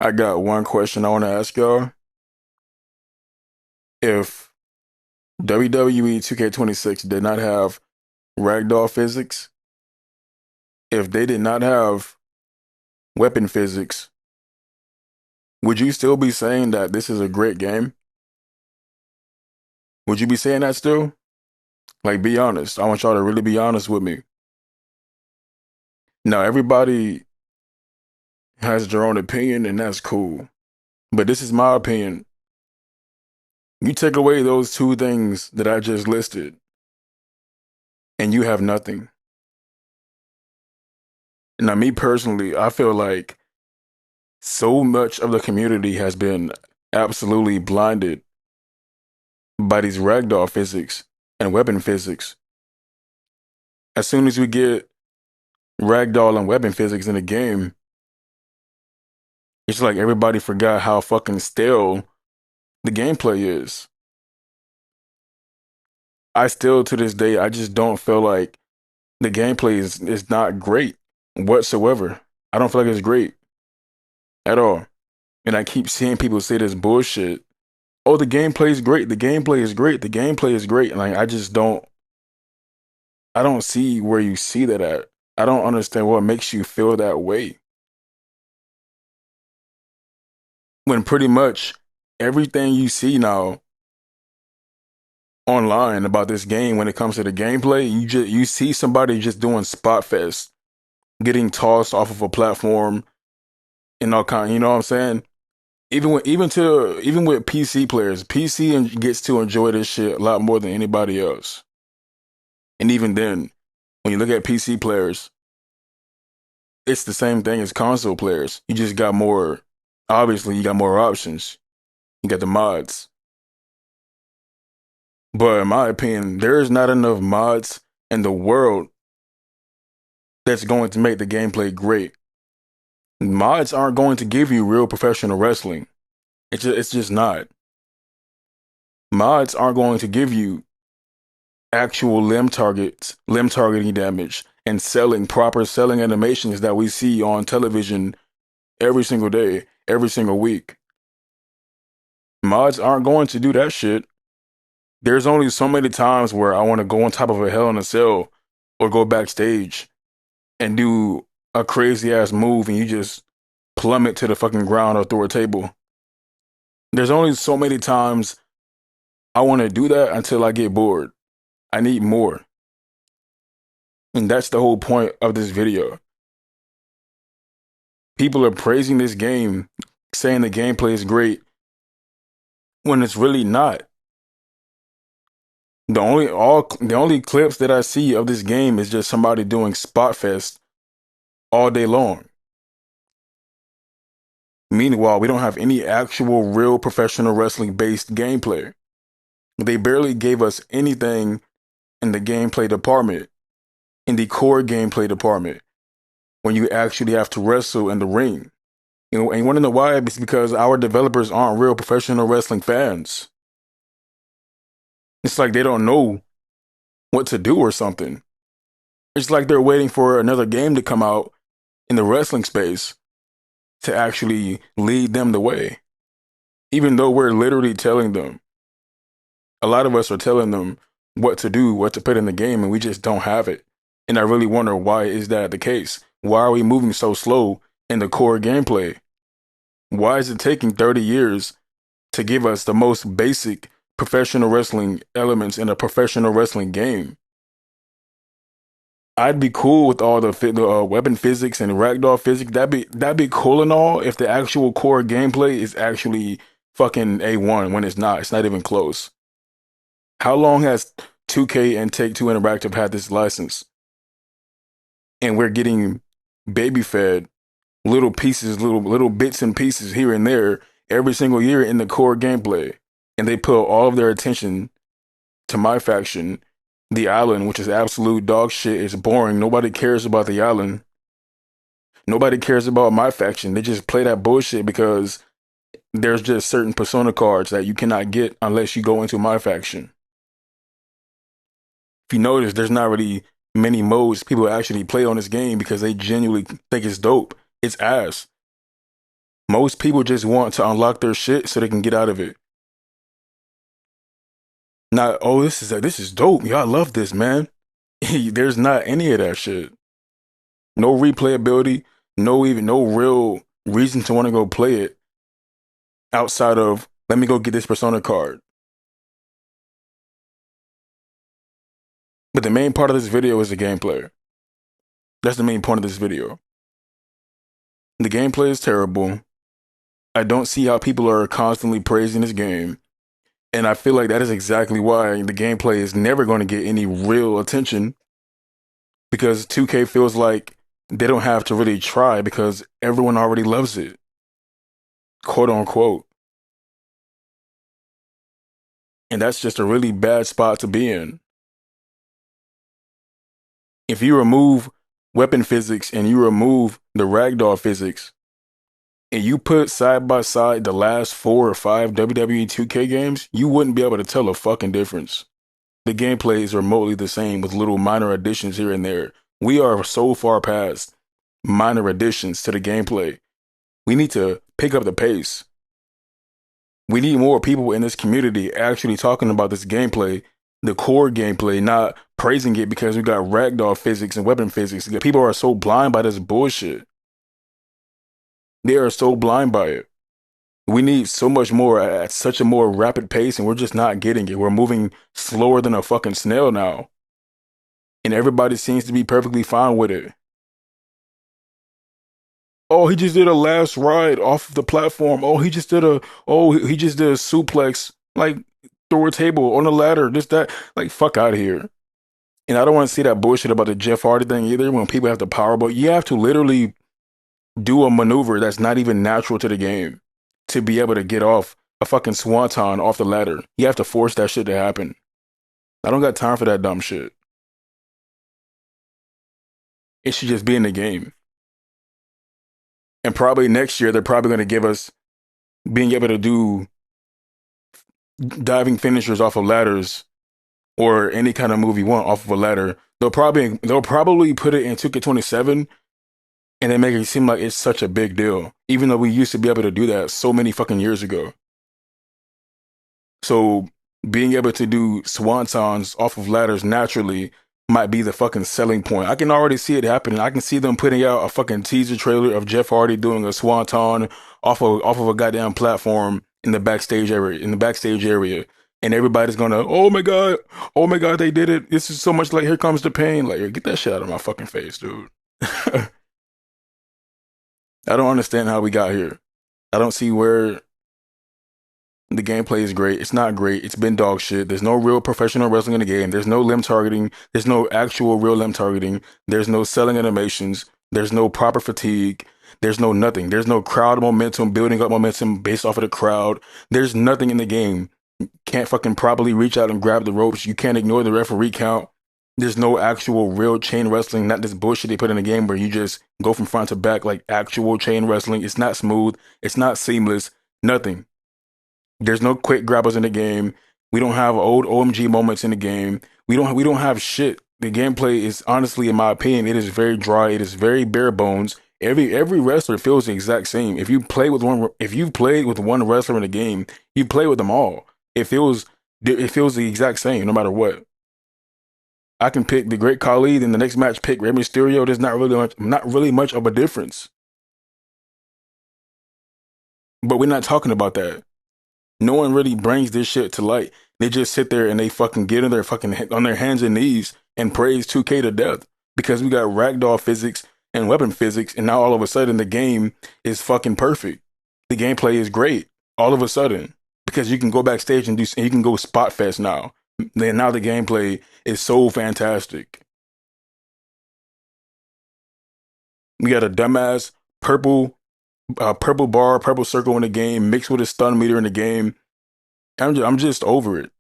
I got one question I want to ask y'all. If WWE 2K26 did not have ragdoll physics, if they did not have weapon physics, would you still be saying that this is a great game? Would you be saying that still? Like, be honest. I want y'all to really be honest with me. Now, everybody has their own opinion, and that's cool. But this is my opinion. You take away those two things that I just listed, and you have nothing. Now, me personally, I feel like so much of the community has been absolutely blinded by these ragdoll physics and weapon physics. As soon as we get ragdoll and weapon physics in the game, it's like everybody forgot how fucking stale the gameplay is. I still, to this day, I just don't feel like the gameplay is not great whatsoever. I don't feel like it's great at all. And I keep seeing people say this bullshit. Oh, the gameplay is great. The gameplay is great. The gameplay is great. And like, I don't see where you see that at. I don't understand what makes you feel that way. When pretty much everything you see now online about this game when it comes to the gameplay, you see somebody just doing spot fest, getting tossed off of a platform and all kind, you know what I'm saying? Even with PC players, gets to enjoy this shit a lot more than anybody else. And even then, when you look at PC players, it's the same thing as console players. You just got more, obviously, you got more options. You got the mods. But in my opinion, there's not enough mods in the world that's going to make the gameplay great. Mods aren't going to give you real professional wrestling. It's just not. Mods aren't going to give you actual limb targeting damage, and proper selling animations that we see on television every single day, every single week. Mods aren't going to do that shit. There's only so many times where I want to go on top of a Hell in a Cell or go backstage and do a crazy ass move and you just plummet to the fucking ground or through a table. There's only so many times I want to do that until I get bored. I need more. And that's the whole point of this video. People are praising this game, saying the gameplay is great, when it's really not. The only clips that I see of this game is just somebody doing spot fest all day long. Meanwhile, we don't have any actual real professional wrestling based gameplay. They barely gave us anything in the gameplay department, in the core gameplay department, when you actually have to wrestle in the ring. You know, and you want to know why? It's because our developers aren't real professional wrestling fans. It's like they don't know what to do or something. It's like they're waiting for another game to come out in the wrestling space to actually lead them the way. Even though we're literally telling them, a lot of us are telling them what to do, what to put in the game, and we just don't have it. And I really wonder, why is that the case? Why are we moving so slow in the core gameplay? Why is it taking 30 years to give us the most basic professional wrestling elements in a professional wrestling game? I'd be cool with all the weapon physics and ragdoll physics. That'd be cool and all if the actual core gameplay is actually fucking A1 when it's not. It's not even close. How long has 2K and Take Two Interactive had this license? And we're getting baby fed little pieces, little bits and pieces here and there every single year in the core gameplay. And they put all of their attention to my faction, the island, which is absolute dog shit. It's boring. Nobody cares about the island. Nobody cares about my faction. They just play that bullshit because there's just certain persona cards that you cannot get unless you go into my faction. If you notice, there's not really many modes people actually play on this game because they genuinely think it's dope. It's ass. Most people just want to unlock their shit so they can get out of it. Not, oh, this is dope. Yeah, I love this, man. There's not any of that shit. No replayability, no real reason to want to go play it outside of let me go get this Persona card. But the main part of this video is the gameplay. That's the main point of this video. The gameplay is terrible. I don't see how people are constantly praising this game. And I feel like that is exactly why the gameplay is never going to get any real attention, because 2K feels like they don't have to really try because everyone already loves it, quote unquote. And that's just a really bad spot to be in. If you remove weapon physics and you remove the ragdoll physics, and you put side by side the last 4 or 5 WWE 2K games, you wouldn't be able to tell a fucking difference. The gameplay is remotely the same with little minor additions here and there. We are so far past minor additions to the gameplay. We need to pick up the pace. We need more people in this community actually talking about this gameplay, the core gameplay, not praising it because we got ragdoll physics and weapon physics. People are so blind by this bullshit. They are so blind by it. We need so much more at such a more rapid pace, and we're just not getting it. We're moving slower than a fucking snail now. And everybody seems to be perfectly fine with it. Oh, he just did a last ride off of the platform. He just did a suplex, like through a table on a ladder, this, that. Like, fuck out of here. And I don't want to see that bullshit about the Jeff Hardy thing either, when people have the power, but you have to literally do a maneuver that's not even natural to the game to be able to get off a fucking swanton off the ladder. You have to force that shit to happen. I don't got time for that dumb shit. It should just be in the game. And probably next year, they're probably going to give us being able to do diving finishers off of ladders or any kind of move you want off of a ladder. They'll probably put it in 2K27 and then make it seem like it's such a big deal, even though we used to be able to do that so many fucking years ago. So being able to do swantons off of ladders naturally might be the fucking selling point. I can already see it happening. I can see them putting out a fucking teaser trailer of Jeff Hardy doing a swanton off of a goddamn platform in the backstage area. And everybody's gonna, oh my god, they did it. This is so much like Here Comes the Pain. Like, get that shit out of my fucking face, dude. I don't understand how we got here. I don't see where the gameplay is great. It's not great. It's been dog shit. There's no real professional wrestling in the game. There's no limb targeting. There's no actual real limb targeting. There's no selling animations. There's no proper fatigue. There's no nothing. There's no crowd momentum, building up momentum based off of the crowd. There's nothing in the game. Can't fucking properly reach out and grab the ropes. You can't ignore the referee count. There's no actual real chain wrestling, not this bullshit they put in the game where you just go from front to back like actual chain wrestling. It's not smooth. It's not seamless. Nothing. There's no quick grabbers in the game. We don't have old OMG moments in the game. We don't have shit. The gameplay is honestly, in my opinion, it is very dry. It is very bare bones. Every wrestler feels the exact same. If you've played with one wrestler in the game, you play with them all. It feels the exact same no matter what. I can pick the Great Khali, then the next match pick Rey Mysterio. There's not really much of a difference. But we're not talking about that. No one really brings this shit to light. They just sit there and they fucking get on their hands and knees and praise 2K to death because we got ragdoll physics and weapon physics, and now all of a sudden the game is fucking perfect. The gameplay is great all of a sudden because you can go backstage and you can go spot fest now. Then now the gameplay is so fantastic. We got a dumbass purple bar, purple circle in the game mixed with a stun meter in the game. I'm just over it.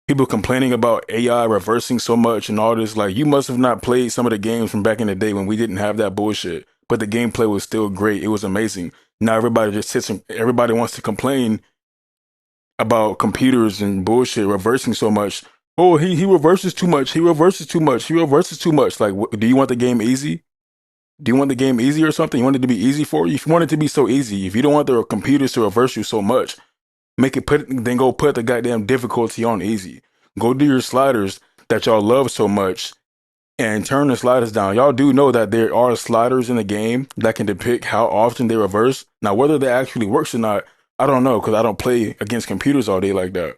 People complaining about AI reversing so much and all this. Like, you must have not played some of the games from back in the day when we didn't have that bullshit. But the gameplay was still great. It was amazing. Now everybody just sits and everybody wants to complain about computers and bullshit reversing so much. Oh, he reverses too much. He reverses too much. He reverses too much. Like, do you want the game easy? Do you want the game easy or something? You want it to be easy for you? If you want it to be so easy, if you don't want the computers to reverse you so much, then go put the goddamn difficulty on easy. Go do your sliders that y'all love so much and turn the sliders down. Y'all do know that there are sliders in the game that can depict how often they reverse. Now, whether that actually works or not, I don't know because I don't play against computers all day like that.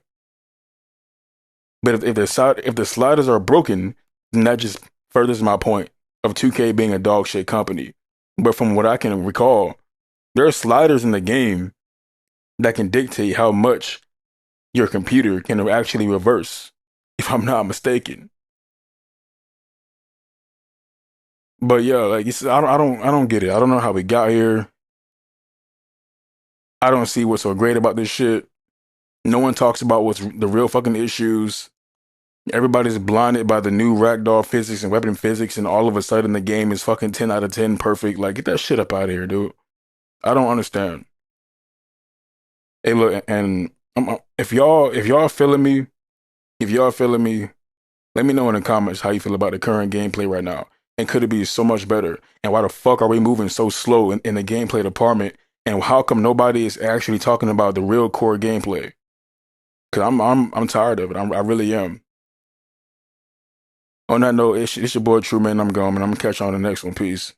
But if the sliders are broken, then that just furthers my point of 2K being a dog shit company. But from what I can recall, there are sliders in the game that can dictate how much your computer can actually reverse, if I'm not mistaken. But yeah, like you said, I don't get it. I don't know how we got here. I don't see what's so great about this shit. No one talks about what's the real fucking issues. Everybody's blinded by the new ragdoll physics and weapon physics, and all of a sudden the game is fucking 10 out of 10 perfect. Like, get that shit up out of here, dude. I don't understand. Hey, look, and if y'all feeling me, if y'all feeling me, let me know in the comments how you feel about the current gameplay right now. And could it be so much better? And why the fuck are we moving so slow in the gameplay department? And how come nobody is actually talking about the real core gameplay? Cause I'm tired of it. I really am. On that note, it's your boy True Man. I'm gone, and I'm gonna catch you on the next one. Peace.